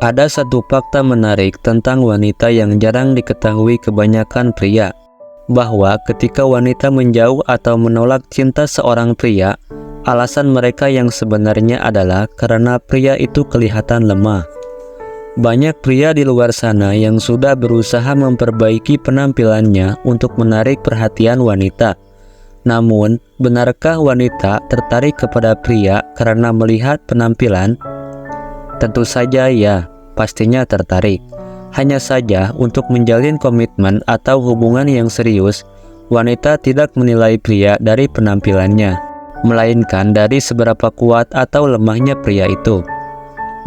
Ada satu fakta menarik tentang wanita yang jarang diketahui kebanyakan pria, bahwa ketika wanita menjauh atau menolak cinta seorang pria, alasan mereka yang sebenarnya adalah karena pria itu kelihatan lemah. Banyak pria di luar sana yang sudah berusaha memperbaiki penampilannya untuk menarik perhatian wanita. Namun, benarkah wanita tertarik kepada pria karena melihat penampilan? Tentu saja ya, pastinya tertarik. Hanya saja untuk menjalin komitmen atau hubungan yang serius, wanita tidak menilai pria dari penampilannya, melainkan dari seberapa kuat atau lemahnya pria itu.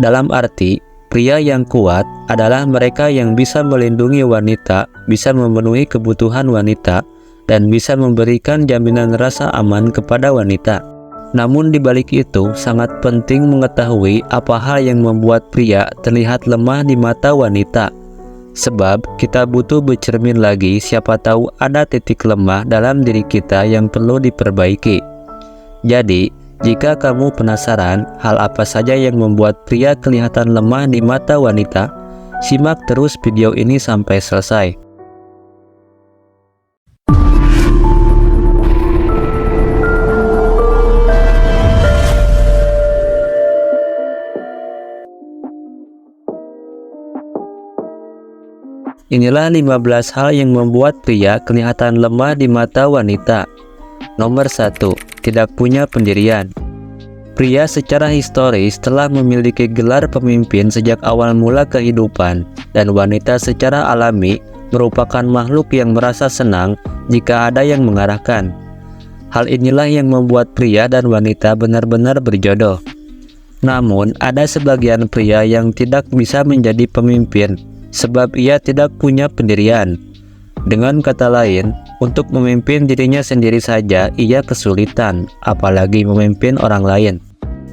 Dalam arti, pria yang kuat adalah mereka yang bisa melindungi wanita, bisa memenuhi kebutuhan wanita, dan bisa memberikan jaminan rasa aman kepada wanita. Namun di balik itu, sangat penting mengetahui apa hal yang membuat pria terlihat lemah di mata wanita. Sebab kita butuh bercermin lagi, siapa tahu ada titik lemah dalam diri kita yang perlu diperbaiki. Jadi, jika kamu penasaran hal apa saja yang membuat pria kelihatan lemah di mata wanita, simak terus video ini sampai selesai. Inilah 15 hal yang membuat pria kelihatan lemah di mata wanita. Nomor 1. Tidak punya pendirian. Pria secara historis telah memiliki gelar pemimpin sejak awal mula kehidupan, dan wanita secara alami merupakan makhluk yang merasa senang jika ada yang mengarahkan. Hal inilah yang membuat pria dan wanita benar-benar berjodoh. Namun, ada sebagian pria yang tidak bisa menjadi pemimpin sebab ia tidak punya pendirian. Dengan kata lain, untuk memimpin dirinya sendiri saja ia kesulitan, apalagi memimpin orang lain.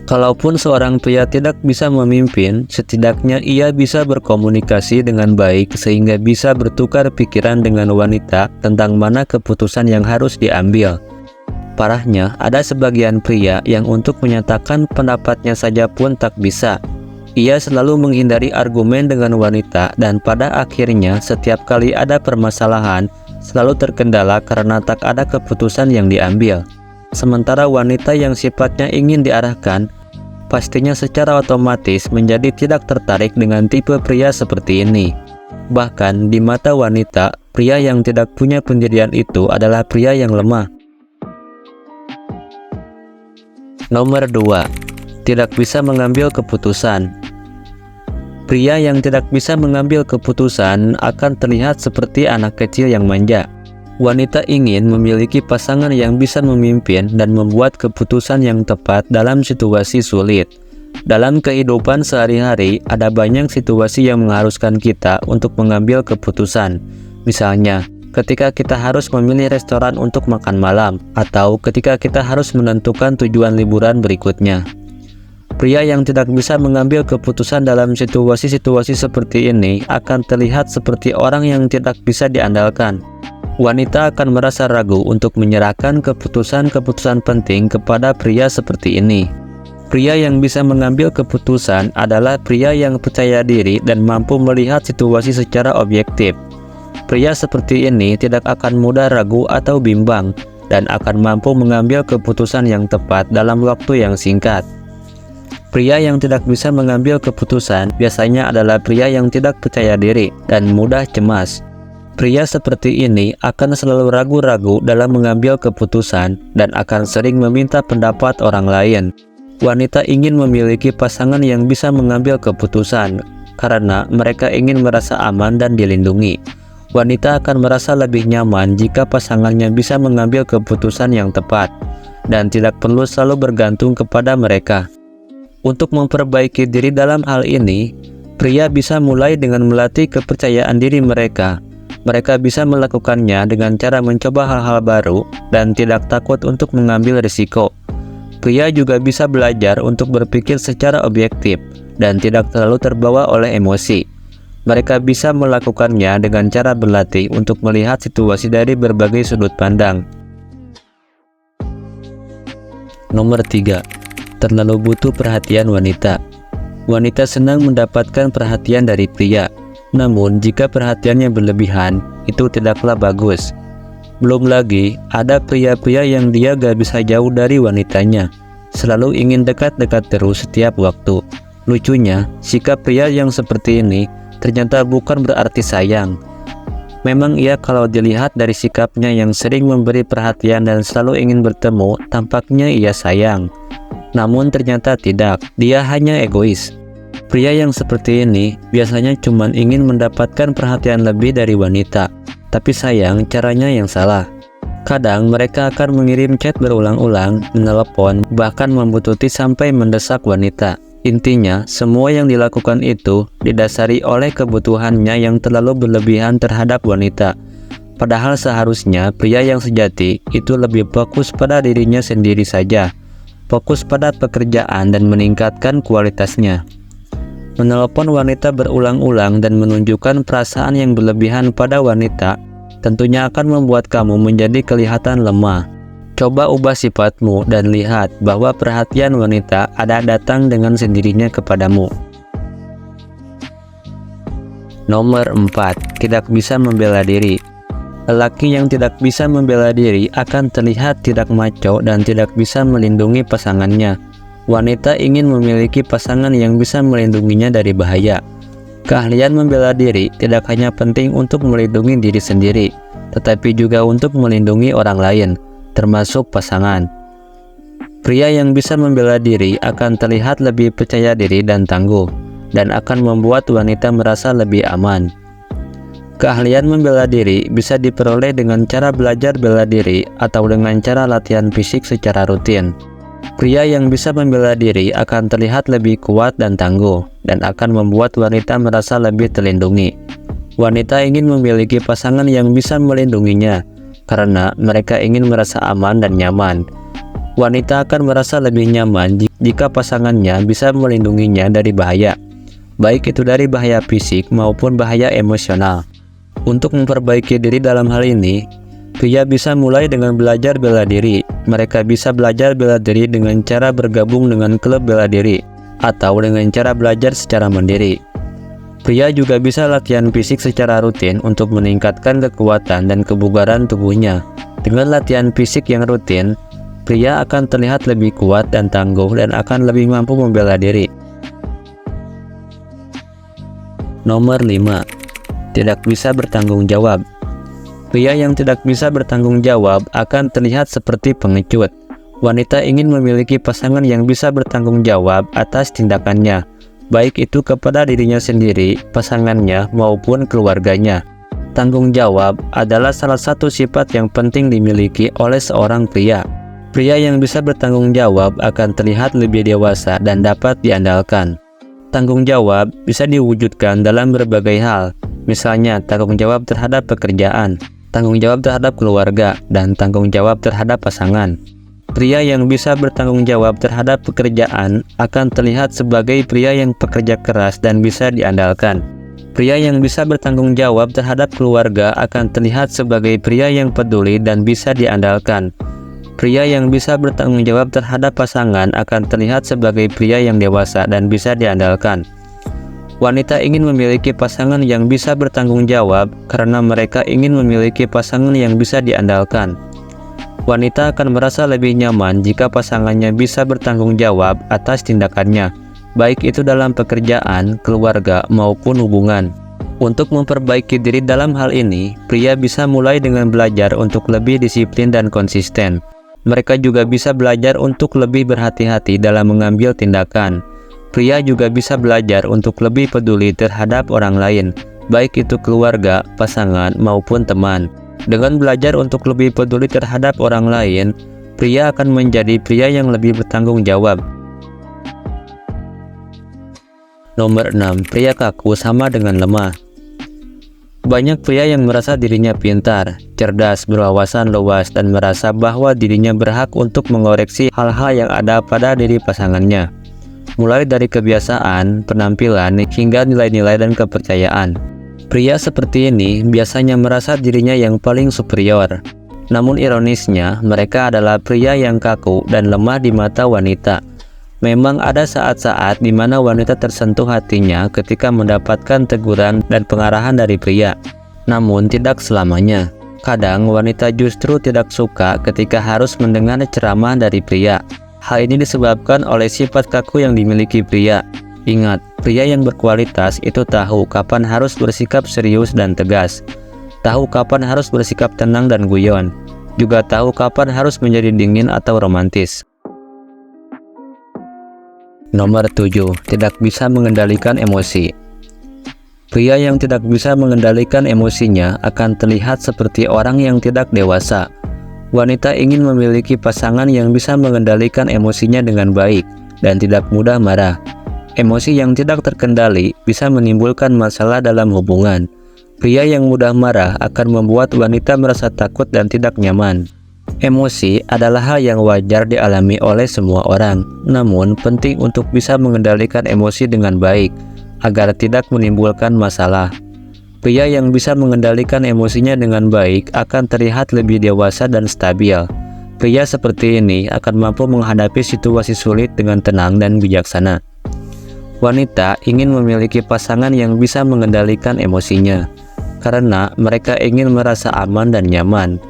Kalaupun seorang pria tidak bisa memimpin, setidaknya ia bisa berkomunikasi dengan baik sehingga bisa bertukar pikiran dengan wanita tentang mana keputusan yang harus diambil. Parahnya, ada sebagian pria yang untuk menyatakan pendapatnya saja pun tak bisa. Ia selalu menghindari argumen dengan wanita dan pada akhirnya setiap kali ada permasalahan selalu terkendala karena tak ada keputusan yang diambil. Sementara wanita yang sifatnya ingin diarahkan pastinya secara otomatis menjadi tidak tertarik dengan tipe pria seperti ini. Bahkan di mata wanita, pria yang tidak punya pendirian itu adalah pria yang lemah. Nomor 2. Tidak bisa mengambil keputusan. Pria yang tidak bisa mengambil keputusan akan terlihat seperti anak kecil yang manja. Wanita ingin memiliki pasangan yang bisa memimpin dan membuat keputusan yang tepat dalam situasi sulit. Dalam kehidupan sehari-hari, ada banyak situasi yang mengharuskan kita untuk mengambil keputusan. Misalnya, ketika kita harus memilih restoran untuk makan malam, atau ketika kita harus menentukan tujuan liburan berikutnya. Pria yang tidak bisa mengambil keputusan dalam situasi-situasi seperti ini akan terlihat seperti orang yang tidak bisa diandalkan. Wanita akan merasa ragu untuk menyerahkan keputusan-keputusan penting kepada pria seperti ini. Pria yang bisa mengambil keputusan adalah pria yang percaya diri dan mampu melihat situasi secara objektif. Pria seperti ini tidak akan mudah ragu atau bimbang, dan akan mampu mengambil keputusan yang tepat dalam waktu yang singkat. Pria yang tidak bisa mengambil keputusan biasanya adalah pria yang tidak percaya diri dan mudah cemas. Pria seperti ini akan selalu ragu-ragu dalam mengambil keputusan dan akan sering meminta pendapat orang lain. Wanita ingin memiliki pasangan yang bisa mengambil keputusan karena mereka ingin merasa aman dan dilindungi. Wanita akan merasa lebih nyaman jika pasangannya bisa mengambil keputusan yang tepat dan tidak perlu selalu bergantung kepada mereka. Untuk memperbaiki diri dalam hal ini, pria bisa mulai dengan melatih kepercayaan diri mereka. Mereka bisa melakukannya dengan cara mencoba hal-hal baru dan tidak takut untuk mengambil risiko. Pria juga bisa belajar untuk berpikir secara objektif dan tidak terlalu terbawa oleh emosi. Mereka bisa melakukannya dengan cara berlatih untuk melihat situasi dari berbagai sudut pandang. Nomor 3. Terlalu butuh perhatian wanita. Wanita senang mendapatkan perhatian dari pria. Namun, jika perhatiannya berlebihan, itu tidaklah bagus. Belum lagi, ada pria-pria yang dia gak bisa jauh dari wanitanya, selalu ingin dekat-dekat terus setiap waktu. Lucunya, sikap pria yang seperti ini ternyata bukan berarti sayang. Memang ia kalau dilihat dari sikapnya yang sering memberi perhatian dan selalu ingin bertemu, tampaknya ia sayang. Namun ternyata tidak, dia hanya egois. Pria yang seperti ini biasanya cuma ingin mendapatkan perhatian lebih dari wanita, tapi sayang caranya yang salah. Kadang mereka akan mengirim chat berulang-ulang, menelepon, bahkan membuntuti sampai mendesak wanita. Intinya, semua yang dilakukan itu didasari oleh kebutuhannya yang terlalu berlebihan terhadap wanita. Padahal seharusnya pria yang sejati itu lebih fokus pada dirinya sendiri saja, fokus pada pekerjaan dan meningkatkan kualitasnya. Menelepon wanita berulang-ulang dan menunjukkan perasaan yang berlebihan pada wanita tentunya akan membuat kamu menjadi kelihatan lemah. Coba ubah sifatmu dan lihat bahwa perhatian wanita ada datang dengan sendirinya kepadamu. Nomor 4. Tidak bisa membela diri. Lelaki yang tidak bisa membela diri akan terlihat tidak maco dan tidak bisa melindungi pasangannya. Wanita ingin memiliki pasangan yang bisa melindunginya dari bahaya. Keahlian membela diri tidak hanya penting untuk melindungi diri sendiri, tetapi juga untuk melindungi orang lain, termasuk pasangan. Pria yang bisa membela diri akan terlihat lebih percaya diri dan tangguh, dan akan membuat wanita merasa lebih aman. Keahlian membela diri bisa diperoleh dengan cara belajar bela diri atau dengan cara latihan fisik secara rutin. Pria yang bisa membela diri akan terlihat lebih kuat dan tangguh, dan akan membuat wanita merasa lebih terlindungi. Wanita ingin memiliki pasangan yang bisa melindunginya, karena mereka ingin merasa aman dan nyaman. Wanita akan merasa lebih nyaman jika pasangannya bisa melindunginya dari bahaya, baik itu dari bahaya fisik maupun bahaya emosional. Untuk memperbaiki diri dalam hal ini, pria bisa mulai dengan belajar bela diri. Mereka bisa belajar bela diri dengan cara bergabung dengan klub bela diri, atau dengan cara belajar secara mandiri. Pria juga bisa latihan fisik secara rutin untuk meningkatkan kekuatan dan kebugaran tubuhnya. Dengan latihan fisik yang rutin, pria akan terlihat lebih kuat dan tangguh dan akan lebih mampu membela diri. Nomor 5. Tidak bisa bertanggung jawab. Pria yang tidak bisa bertanggung jawab akan terlihat seperti pengecut. Wanita ingin memiliki pasangan yang bisa bertanggung jawab atas tindakannya, baik itu kepada dirinya sendiri, pasangannya, maupun keluarganya. Tanggung jawab adalah salah satu sifat yang penting dimiliki oleh seorang pria. Pria yang bisa bertanggung jawab akan terlihat lebih dewasa dan dapat diandalkan. Tanggung jawab bisa diwujudkan dalam berbagai hal, misalnya tanggung jawab terhadap pekerjaan, tanggung jawab terhadap keluarga, dan tanggung jawab terhadap pasangan. Pria yang bisa bertanggung jawab terhadap pekerjaan akan terlihat sebagai pria yang pekerja keras dan bisa diandalkan. Pria yang bisa bertanggung jawab terhadap keluarga akan terlihat sebagai pria yang peduli dan bisa diandalkan. Pria yang bisa bertanggung jawab terhadap pasangan akan terlihat sebagai pria yang dewasa dan bisa diandalkan. Wanita ingin memiliki pasangan yang bisa bertanggung jawab karena mereka ingin memiliki pasangan yang bisa diandalkan. Wanita akan merasa lebih nyaman jika pasangannya bisa bertanggung jawab atas tindakannya, baik itu dalam pekerjaan, keluarga, maupun hubungan. Untuk memperbaiki diri dalam hal ini, pria bisa mulai dengan belajar untuk lebih disiplin dan konsisten. Mereka juga bisa belajar untuk lebih berhati-hati dalam mengambil tindakan. Pria juga bisa belajar untuk lebih peduli terhadap orang lain, baik itu keluarga, pasangan, maupun teman. Dengan belajar untuk lebih peduli terhadap orang lain, pria akan menjadi pria yang lebih bertanggung jawab. Nomor 6. Pria kaku sama dengan lemah. Banyak pria yang merasa dirinya pintar, cerdas, berwawasan luas, dan merasa bahwa dirinya berhak untuk mengoreksi hal-hal yang ada pada diri pasangannya, mulai dari kebiasaan, penampilan, hingga nilai-nilai dan kepercayaan. Pria seperti ini biasanya merasa dirinya yang paling superior. Namun ironisnya, mereka adalah pria yang kaku dan lemah di mata wanita. Memang ada saat-saat di mana wanita tersentuh hatinya ketika mendapatkan teguran dan pengarahan dari pria. Namun tidak selamanya. Kadang wanita justru tidak suka ketika harus mendengar ceramah dari pria. Hal ini disebabkan oleh sifat kaku yang dimiliki pria. Ingat, pria yang berkualitas itu tahu kapan harus bersikap serius dan tegas. Tahu kapan harus bersikap tenang dan guyon. Juga tahu kapan harus menjadi dingin atau romantis. Nomor 7. Tidak bisa mengendalikan emosi. Pria yang tidak bisa mengendalikan emosinya akan terlihat seperti orang yang tidak dewasa. Wanita ingin memiliki pasangan yang bisa mengendalikan emosinya dengan baik dan tidak mudah marah. Emosi yang tidak terkendali bisa menimbulkan masalah dalam hubungan. Pria yang mudah marah akan membuat wanita merasa takut dan tidak nyaman. Emosi adalah hal yang wajar dialami oleh semua orang, namun penting untuk bisa mengendalikan emosi dengan baik, agar tidak menimbulkan masalah. Pria yang bisa mengendalikan emosinya dengan baik akan terlihat lebih dewasa dan stabil. Pria seperti ini akan mampu menghadapi situasi sulit dengan tenang dan bijaksana. Wanita ingin memiliki pasangan yang bisa mengendalikan emosinya, karena mereka ingin merasa aman dan nyaman.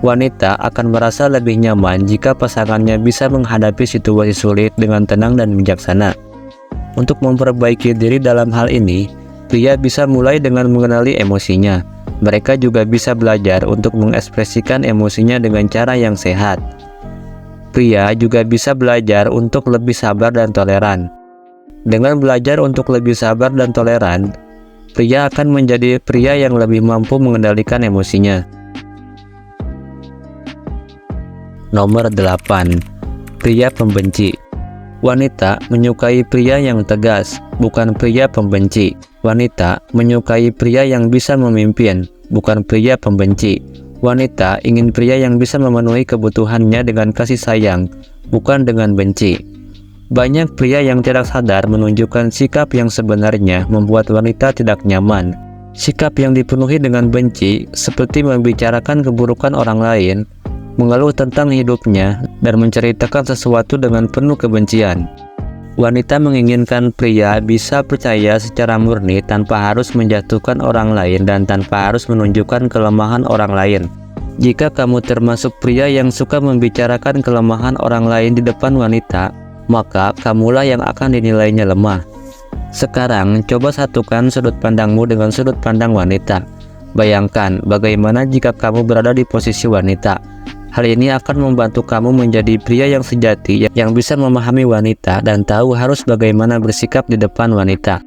Wanita akan merasa lebih nyaman jika pasangannya bisa menghadapi situasi sulit dengan tenang dan bijaksana. Untuk memperbaiki diri dalam hal ini, pria bisa mulai dengan mengenali emosinya. Mereka juga bisa belajar untuk mengekspresikan emosinya dengan cara yang sehat. Pria juga bisa belajar untuk lebih sabar dan toleran. Dengan belajar untuk lebih sabar dan toleran, pria akan menjadi pria yang lebih mampu mengendalikan emosinya. Nomor 8. Pria pembenci. Wanita menyukai pria yang tegas, bukan pria pembenci. Wanita menyukai pria yang bisa memimpin, bukan pria pembenci. Wanita ingin pria yang bisa memenuhi kebutuhannya dengan kasih sayang, bukan dengan benci. Banyak pria yang tidak sadar menunjukkan sikap yang sebenarnya membuat wanita tidak nyaman. Sikap yang dipenuhi dengan benci, seperti membicarakan keburukan orang lain, mengeluh tentang hidupnya, dan menceritakan sesuatu dengan penuh kebencian. Wanita menginginkan pria bisa percaya secara murni tanpa harus menjatuhkan orang lain dan tanpa harus menunjukkan kelemahan orang lain. Jika kamu termasuk pria yang suka membicarakan kelemahan orang lain di depan wanita, maka kamulah yang akan dinilainya lemah. Sekarang, coba satukan sudut pandangmu dengan sudut pandang wanita. Bayangkan bagaimana jika kamu berada di posisi wanita. Hal ini akan membantu kamu menjadi pria yang sejati, yang bisa memahami wanita dan tahu harus bagaimana bersikap di depan wanita.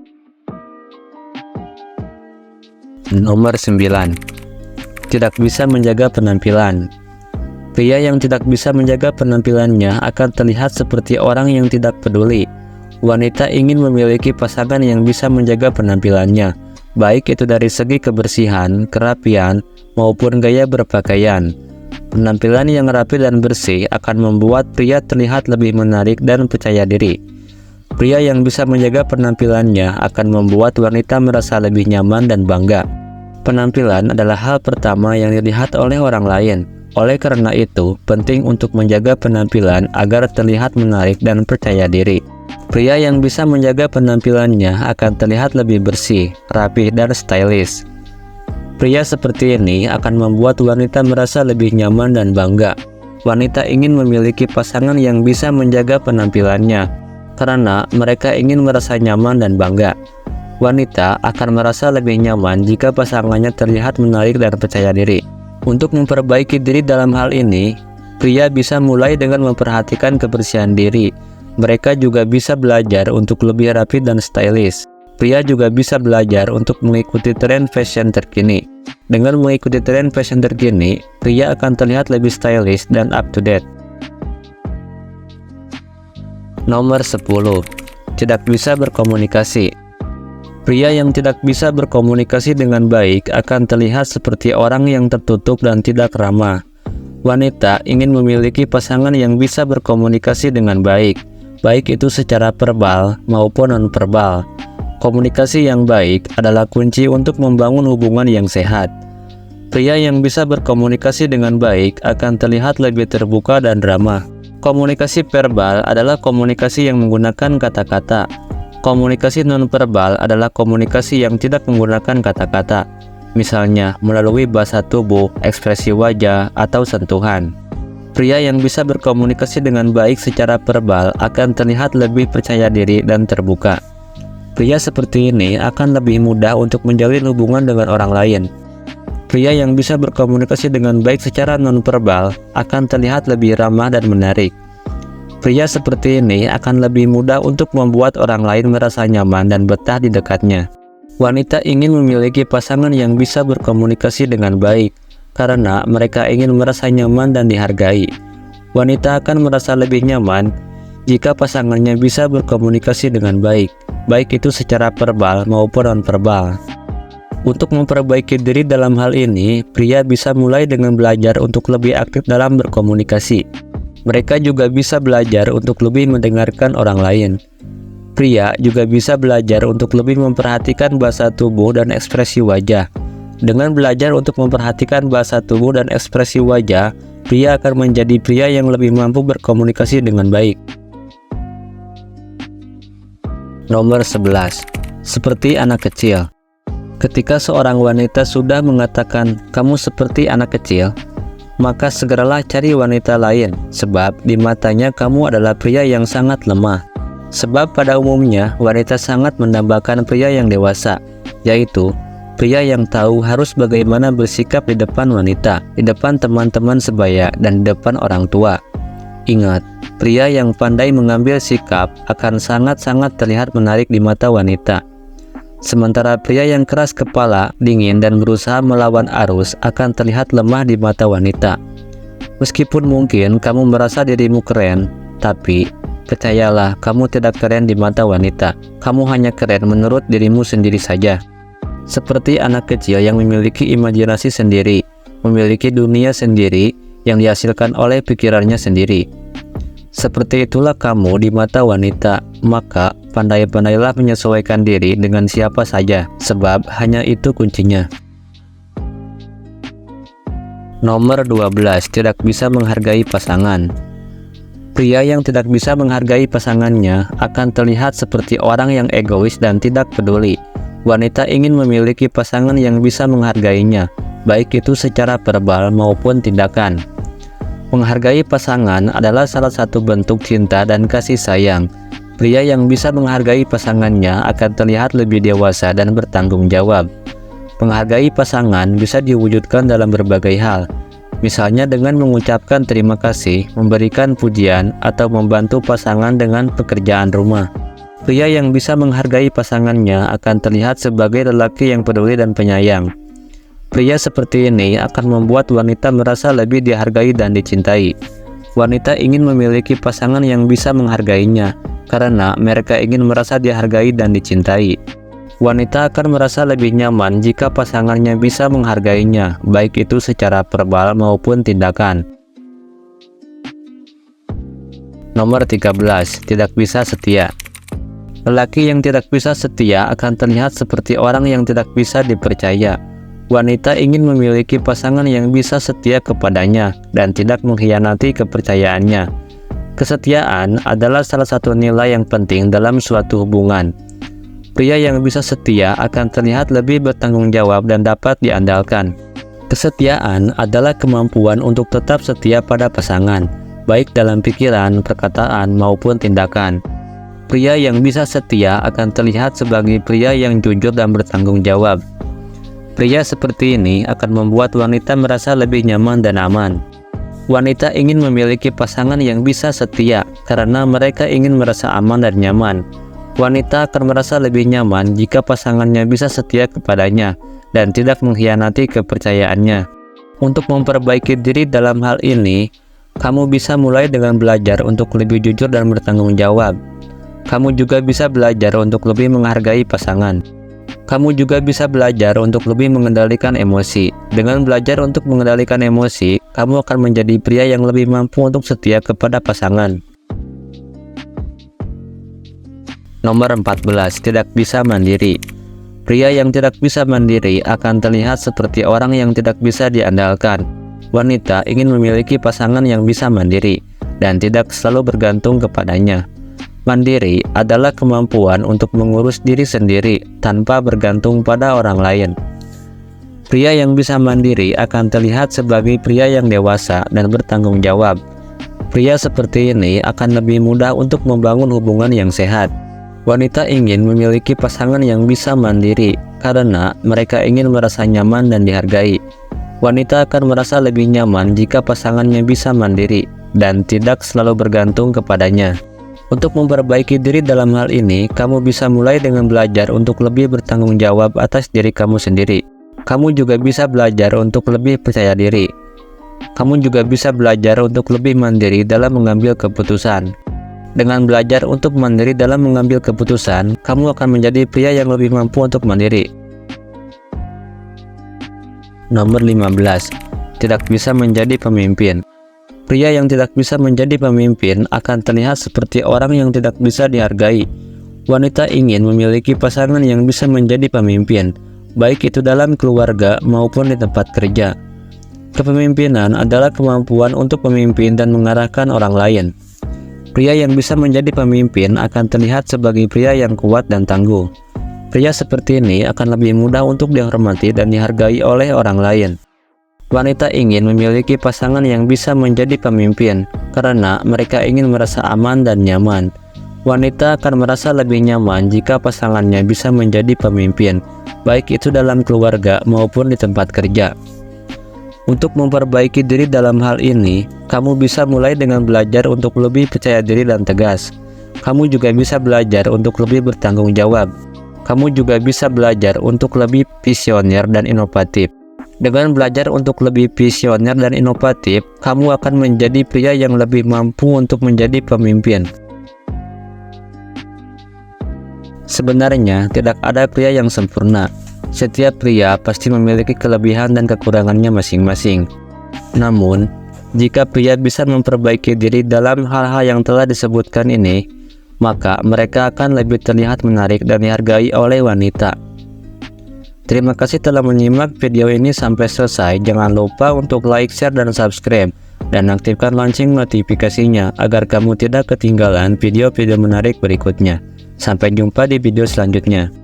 Nomor 9. Tidak bisa menjaga penampilan. Pria yang tidak bisa menjaga penampilannya akan terlihat seperti orang yang tidak peduli. Wanita ingin memiliki pasangan yang bisa menjaga penampilannya, baik itu dari segi kebersihan, kerapian, maupun gaya berpakaian. Penampilan yang rapi dan bersih akan membuat pria terlihat lebih menarik dan percaya diri. Pria yang bisa menjaga penampilannya akan membuat wanita merasa lebih nyaman dan bangga. Penampilan adalah hal pertama yang dilihat oleh orang lain. Oleh karena itu, penting untuk menjaga penampilan agar terlihat menarik dan percaya diri. Pria yang bisa menjaga penampilannya akan terlihat lebih bersih, rapi, dan stylish. Pria seperti ini akan membuat wanita merasa lebih nyaman dan bangga. Wanita ingin memiliki pasangan yang bisa menjaga penampilannya, karena mereka ingin merasa nyaman dan bangga. Wanita akan merasa lebih nyaman jika pasangannya terlihat menarik dan percaya diri. Untuk memperbaiki diri dalam hal ini, pria bisa mulai dengan memperhatikan kebersihan diri. Mereka juga bisa belajar untuk lebih rapi dan stylish. Pria juga bisa belajar untuk mengikuti tren fashion terkini. Dengan mengikuti tren fashion terkini, pria akan terlihat lebih stylish dan up to date. Nomor 10. Tidak bisa berkomunikasi. Pria yang tidak bisa berkomunikasi dengan baik akan terlihat seperti orang yang tertutup dan tidak ramah. Wanita ingin memiliki pasangan yang bisa berkomunikasi dengan baik, baik itu secara verbal maupun non-verbal. Komunikasi yang baik adalah kunci untuk membangun hubungan yang sehat. Pria yang bisa berkomunikasi dengan baik akan terlihat lebih terbuka dan ramah. Komunikasi verbal adalah komunikasi yang menggunakan kata-kata. Komunikasi nonverbal adalah komunikasi yang tidak menggunakan kata-kata, misalnya melalui bahasa tubuh, ekspresi wajah, atau sentuhan. Pria yang bisa berkomunikasi dengan baik secara verbal akan terlihat lebih percaya diri dan terbuka. Pria seperti ini akan lebih mudah untuk menjalin hubungan dengan orang lain. Pria yang bisa berkomunikasi dengan baik secara nonverbal akan terlihat lebih ramah dan menarik. Pria seperti ini akan lebih mudah untuk membuat orang lain merasa nyaman dan betah di dekatnya. Wanita ingin memiliki pasangan yang bisa berkomunikasi dengan baik, karena mereka ingin merasa nyaman dan dihargai. Wanita akan merasa lebih nyaman jika pasangannya bisa berkomunikasi dengan baik, baik itu secara verbal maupun nonverbal. Untuk memperbaiki diri dalam hal ini, pria bisa mulai dengan belajar untuk lebih aktif dalam berkomunikasi. Mereka juga bisa belajar untuk lebih mendengarkan orang lain. Pria juga bisa belajar untuk lebih memperhatikan bahasa tubuh dan ekspresi wajah. Dengan belajar untuk memperhatikan bahasa tubuh dan ekspresi wajah, pria akan menjadi pria yang lebih mampu berkomunikasi dengan baik. Nomor 11. Seperti anak kecil. Ketika seorang wanita sudah mengatakan, "Kamu seperti anak kecil," maka segeralah cari wanita lain, sebab di matanya kamu adalah pria yang sangat lemah. Sebab pada umumnya, wanita sangat mendambakan pria yang dewasa, yaitu pria yang tahu harus bagaimana bersikap di depan wanita, di depan teman-teman sebaya, dan di depan orang tua. Ingat, pria yang pandai mengambil sikap akan sangat-sangat terlihat menarik di mata wanita. Sementara pria yang keras kepala, dingin, dan berusaha melawan arus akan terlihat lemah di mata wanita. Meskipun mungkin kamu merasa dirimu keren, tapi percayalah, kamu tidak keren di mata wanita. Kamu hanya keren menurut dirimu sendiri saja. Seperti anak kecil yang memiliki imajinasi sendiri, memiliki dunia sendiri yang dihasilkan oleh pikirannya sendiri. Seperti itulah kamu di mata wanita, maka pandai-pandailah menyesuaikan diri dengan siapa saja, sebab hanya itu kuncinya. Nomor 12. Tidak bisa menghargai pasangan. Pria yang tidak bisa menghargai pasangannya akan terlihat seperti orang yang egois dan tidak peduli. Wanita ingin memiliki pasangan yang bisa menghargainya, baik itu secara verbal maupun tindakan. Menghargai pasangan adalah salah satu bentuk cinta dan kasih sayang. Pria yang bisa menghargai pasangannya akan terlihat lebih dewasa dan bertanggung jawab. Menghargai pasangan bisa diwujudkan dalam berbagai hal, misalnya dengan mengucapkan terima kasih, memberikan pujian, atau membantu pasangan dengan pekerjaan rumah. Pria yang bisa menghargai pasangannya akan terlihat sebagai lelaki yang peduli dan penyayang. Pria seperti ini akan membuat wanita merasa lebih dihargai dan dicintai. Wanita ingin memiliki pasangan yang bisa menghargainya, karena mereka ingin merasa dihargai dan dicintai. Wanita akan merasa lebih nyaman jika pasangannya bisa menghargainya, baik itu secara verbal maupun tindakan. Nomor 13. Tidak bisa setia. Lelaki yang tidak bisa setia akan terlihat seperti orang yang tidak bisa dipercaya. Wanita ingin memiliki pasangan yang bisa setia kepadanya dan tidak mengkhianati kepercayaannya. Kesetiaan adalah salah satu nilai yang penting dalam suatu hubungan. Pria yang bisa setia akan terlihat lebih bertanggung jawab dan dapat diandalkan. Kesetiaan adalah kemampuan untuk tetap setia pada pasangan, baik dalam pikiran, perkataan, maupun tindakan. Pria yang bisa setia akan terlihat sebagai pria yang jujur dan bertanggung jawab. Pria seperti ini akan membuat wanita merasa lebih nyaman dan aman. Wanita ingin memiliki pasangan yang bisa setia karena mereka ingin merasa aman dan nyaman. Wanita akan merasa lebih nyaman jika pasangannya bisa setia kepadanya dan tidak mengkhianati kepercayaannya. Untuk memperbaiki diri dalam hal ini, kamu bisa mulai dengan belajar untuk lebih jujur dan bertanggung jawab. Kamu juga bisa belajar untuk lebih menghargai pasangan. Kamu juga bisa belajar untuk lebih mengendalikan emosi. Dengan belajar untuk mengendalikan emosi, kamu akan menjadi pria yang lebih mampu untuk setia kepada pasangan. Nomor 14. Tidak bisa mandiri. Pria yang tidak bisa mandiri akan terlihat seperti orang yang tidak bisa diandalkan. Wanita ingin memiliki pasangan yang bisa mandiri dan tidak selalu bergantung kepadanya. Mandiri adalah kemampuan untuk mengurus diri sendiri tanpa bergantung pada orang lain. Pria yang bisa mandiri akan terlihat sebagai pria yang dewasa dan bertanggung jawab. Pria seperti ini akan lebih mudah untuk membangun hubungan yang sehat. Wanita ingin memiliki pasangan yang bisa mandiri karena mereka ingin merasa nyaman dan dihargai. Wanita akan merasa lebih nyaman jika pasangannya bisa mandiri dan tidak selalu bergantung kepadanya. Untuk memperbaiki diri dalam hal ini, kamu bisa mulai dengan belajar untuk lebih bertanggung jawab atas diri kamu sendiri. Kamu juga bisa belajar untuk lebih percaya diri. Kamu juga bisa belajar untuk lebih mandiri dalam mengambil keputusan. Dengan belajar untuk mandiri dalam mengambil keputusan, kamu akan menjadi pria yang lebih mampu untuk mandiri. Nomor 15. Tidak bisa menjadi pemimpin. Pria yang tidak bisa menjadi pemimpin akan terlihat seperti orang yang tidak bisa dihargai. Wanita ingin memiliki pasangan yang bisa menjadi pemimpin, baik itu dalam keluarga maupun di tempat kerja. Kepemimpinan adalah kemampuan untuk memimpin dan mengarahkan orang lain. Pria yang bisa menjadi pemimpin akan terlihat sebagai pria yang kuat dan tangguh. Pria seperti ini akan lebih mudah untuk dihormati dan dihargai oleh orang lain. Wanita ingin memiliki pasangan yang bisa menjadi pemimpin karena mereka ingin merasa aman dan nyaman. Wanita akan merasa lebih nyaman jika pasangannya bisa menjadi pemimpin, baik itu dalam keluarga maupun di tempat kerja. Untuk memperbaiki diri dalam hal ini, kamu bisa mulai dengan belajar untuk lebih percaya diri dan tegas. Kamu juga bisa belajar untuk lebih bertanggung jawab. Kamu juga bisa belajar untuk lebih visioner dan inovatif. Dengan belajar untuk lebih visioner dan inovatif, kamu akan menjadi pria yang lebih mampu untuk menjadi pemimpin. Sebenarnya, tidak ada pria yang sempurna. Setiap pria pasti memiliki kelebihan dan kekurangannya masing-masing. Namun, jika pria bisa memperbaiki diri dalam hal-hal yang telah disebutkan ini, maka mereka akan lebih terlihat menarik dan dihargai oleh wanita. Terima kasih telah menyimak video ini sampai selesai. Jangan lupa untuk like, share, dan subscribe, dan aktifkan lonceng notifikasinya agar kamu tidak ketinggalan video-video menarik berikutnya. Sampai jumpa di video selanjutnya.